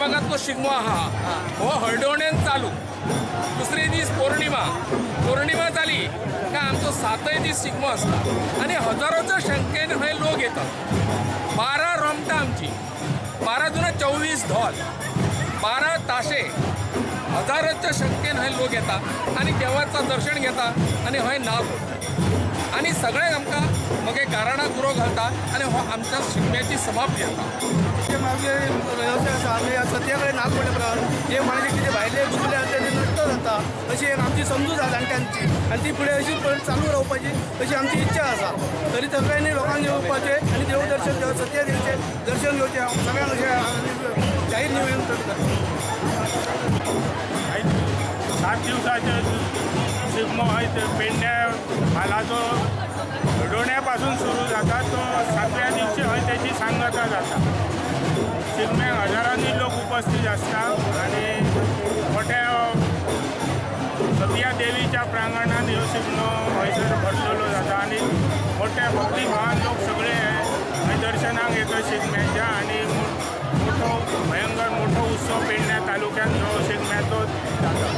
विभागातलो शिगमो आहा हो हळडोणेन चालू. दुसरे दीस पौर्णिमा जाली काय आमचो 7 दीस शिगमो आसता आनी हजारोच्या संख्येन हय लोक येतात. 12 रोमटां आमची, 12 दुना 24 धोल, 12 ताशे, हजारोच्या संख्येन हय लोक येतात आनी देवाचं दर्शन घेता आनी हय नाव करता आनी सगळे आमकां मगे गाराणाक उरो घालता आनी हो आमच्या शिगम्याची समाप्ती जाता. मागीर वेवसाय आसा आमी सत्या कडेन नाग पडले प्रमाण जे कोणाचे कितें भायले दुसरे आसा ते नश्ट जाता अशी एक आमची समजूत आसा जाणट्यांची आनी ती फुडें अशी चालू रावपाची अशी आमची इच्छा आसा. तरी सगळ्यांनी लोकांक येवपाचें आनी देव दर्शन सत्या देवीचें दर्शन घेवचें सगळ्यांक अशें जाहीर निवेदन करता. 7 दिवसाचे शिगमो आहे ते पेडण्या हालाचो हळडोण्यापासून सुरू जाता तो 7व्या दिवशी हय त्याची सांगता जाता. शिगम्याक हजारांनी लोक उपस्थित असतात आणि मोठ्या सत्या देवीच्या प्रांगणात ह्यो शिगमो हयसर भरलेलो जाता आणि मोठ्या भक्तिभावान लोक सगळे हय दर्शनाक येतात शिगम्याच्या आणि मोठो भयंकर मोठो उत्सव पेडण्या तालुक्यात जो शिगम्याचो जाता.